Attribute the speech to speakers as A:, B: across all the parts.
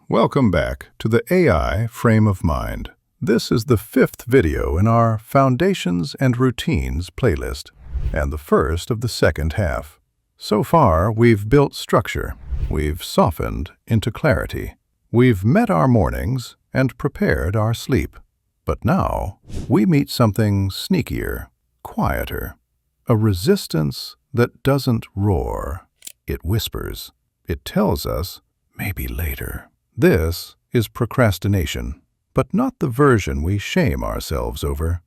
A: Welcome back to the AI Frame of Mind. This is the fifth video in our Foundations and Routines playlist, and the first of the second half. So far, we've built structure, we've softened into clarity, we've met our mornings and prepared our sleep. But now, we meet something sneakier, quieter, a resistance that doesn't roar. It whispers. It tells us, maybe later. This is procrastination, but not the version we shame ourselves over.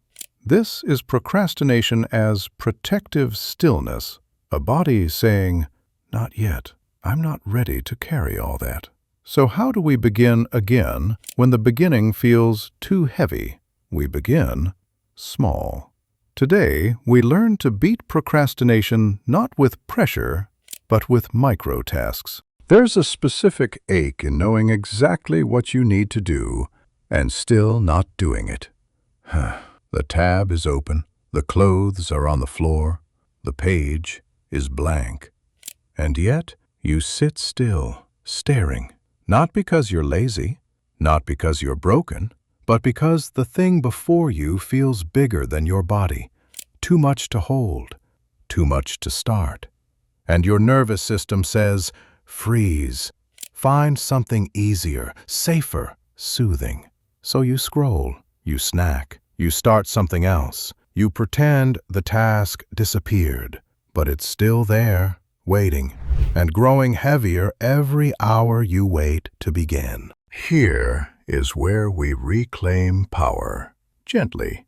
A: This is procrastination as protective stillness, a body saying, not yet, I'm not ready to carry all that. So how do we begin again when the beginning feels too heavy? We begin small. Today, we learn to beat procrastination not with pressure, but with micro-tasks. There's a specific ache in knowing exactly what you need to do and still not doing it. The tab is open, the clothes are on the floor, the page is blank. And yet, you sit still, staring, not because you're lazy, not because you're broken, but because the thing before you feels bigger than your body, too much to hold, too much to start. And your nervous system says, freeze. Find something easier, safer, soothing. So you scroll, you snack, you start something else. You pretend the task disappeared, but it's still there, waiting, and growing heavier every hour you wait to begin. Here is where we reclaim power, gently.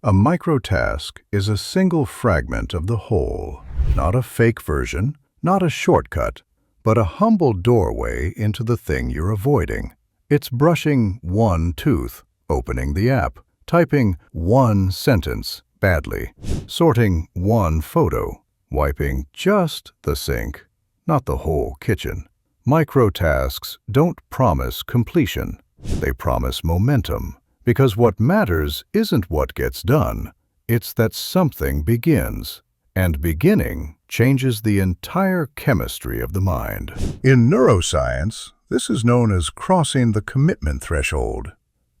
A: A microtask is a single fragment of the whole, not a fake version, not a shortcut, but a humble doorway into the thing you're avoiding. It's brushing one tooth, opening the app, typing one sentence badly, sorting one photo, wiping just the sink, not the whole kitchen. Microtasks don't promise completion. They promise momentum, because what matters isn't what gets done. It's that something begins, and beginning changes the entire chemistry of the mind. In neuroscience, this is known as crossing the commitment threshold.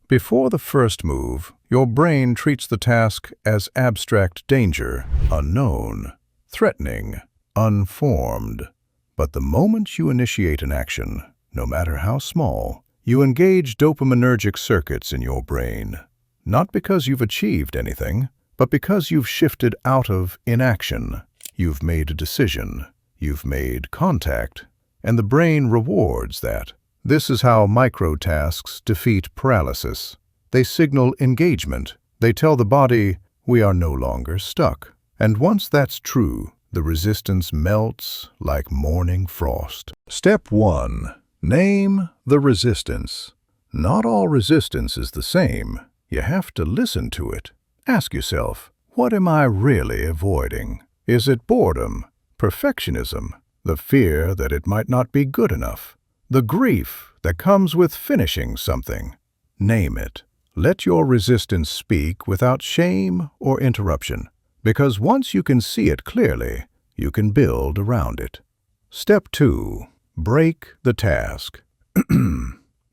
A: Before the first move, your brain treats the task as abstract danger, unknown, threatening, unformed. But the moment you initiate an action, no matter how small, you engage dopaminergic circuits in your brain, not because you've achieved anything, but because you've shifted out of inaction. You've made a decision, you've made contact, and the brain rewards that. This is how microtasks defeat paralysis. They signal engagement. They tell the body, we are no longer stuck. And once that's true, the resistance melts like morning frost. Step 1. Name the resistance. Not all resistance is the same. You have to listen to it. Ask yourself, what am I really avoiding? Is it boredom, perfectionism, the fear that it might not be good enough, the grief that comes with finishing something? Name it. Let your resistance speak without shame or interruption, because once you can see it clearly, you can build around it. Step 2. Break the task.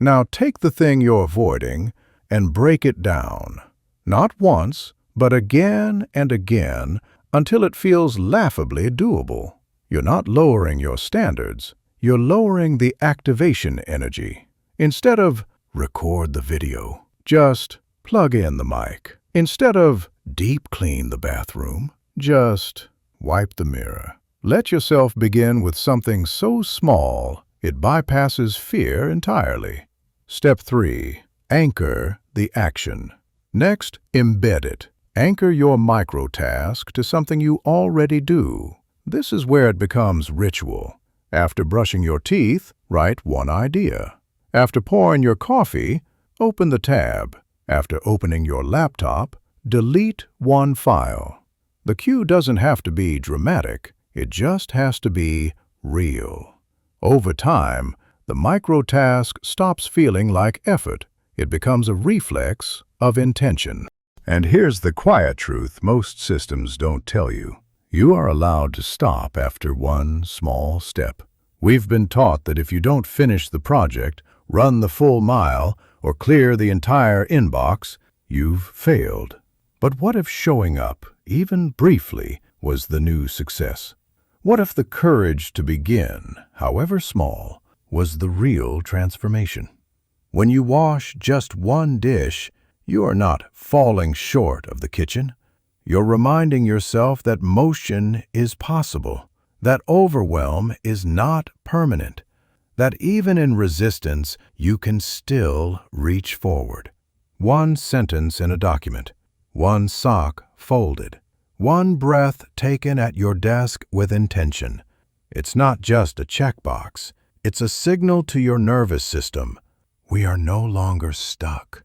A: Now take the thing you're avoiding and break it down. Not once, but again and again until it feels laughably doable. You're not lowering your standards. You're lowering the activation energy. Instead of record the video, just plug in the mic. Instead of deep clean the bathroom, just wipe the mirror. Let yourself begin with something so small it bypasses fear entirely. Step 3. Anchor the action. Next, embed it. Anchor your microtask to something you already do. This is where it becomes ritual. After brushing your teeth, write one idea. After pouring your coffee, open the tab. After opening your laptop, delete one file. The cue doesn't have to be dramatic. It just has to be real. Over time, the microtask stops feeling like effort. It becomes a reflex of intention. And here's the quiet truth most systems don't tell you. You are allowed to stop after one small step. We've been taught that if you don't finish the project, run the full mile, or clear the entire inbox, you've failed. But what if showing up, even briefly, was the new success? What if the courage to begin, however small, was the real transformation? When you wash just one dish, you are not falling short of the kitchen. You're reminding yourself that motion is possible, that overwhelm is not permanent, that even in resistance, you can still reach forward. One sentence in a document, one sock folded, one breath taken at your desk with intention. It's not just a checkbox. It's a signal to your nervous system. We are no longer stuck.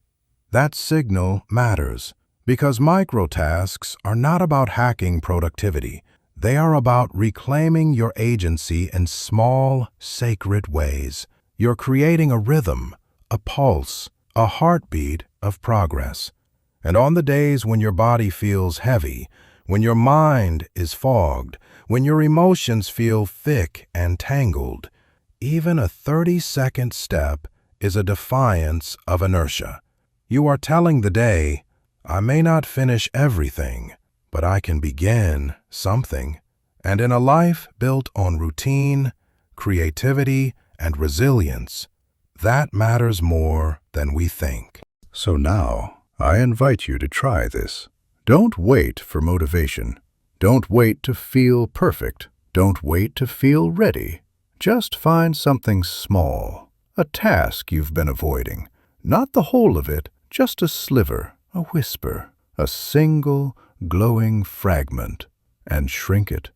A: That signal matters because microtasks are not about hacking productivity. They are about reclaiming your agency in small, sacred ways. You're creating a rhythm, a pulse, a heartbeat of progress. And on the days when your body feels heavy, when your mind is fogged, when your emotions feel thick and tangled, even a 30-second step is a defiance of inertia. You are telling the day, I may not finish everything, but I can begin something. And in a life built on routine, creativity, and resilience, that matters more than we think. So now, I invite you to try this. Don't wait for motivation. Don't wait to feel perfect. Don't wait to feel ready. Just find something small, a task you've been avoiding. Not the whole of it, just a sliver, a whisper, a single glowing fragment, and shrink it.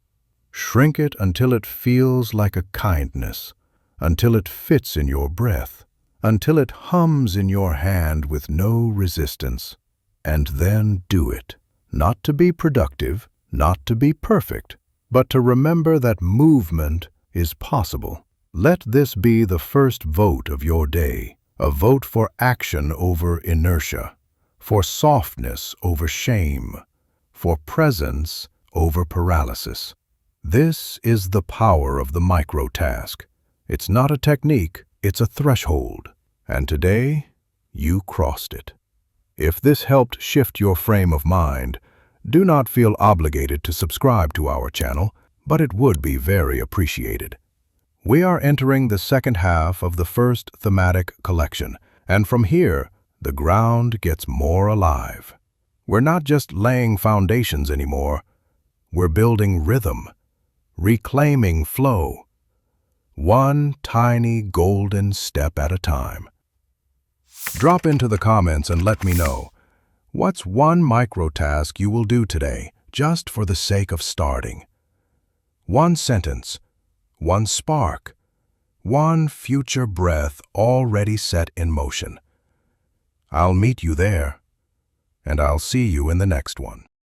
A: Shrink it until it feels like a kindness, until it fits in your breath, until it hums in your hand with no resistance. And then do it. Not to be productive, not to be perfect, but to remember that movement is possible. Let this be the first vote of your day, a vote for action over inertia, for softness over shame, for presence over paralysis. This is the power of the microtask. It's not a technique, it's a threshold. And today, you crossed it. If this helped shift your frame of mind, do not feel obligated to subscribe to our channel, but it would be very appreciated. We are entering the second half of the first thematic collection, and from here, the ground gets more alive. We're not just laying foundations anymore. We're building rhythm, reclaiming flow, one tiny golden step at a time. Drop into the comments and let me know, what's one microtask you will do today just for the sake of starting? One sentence, one spark, one future breath already set in motion. I'll meet you there, and I'll see you in the next one.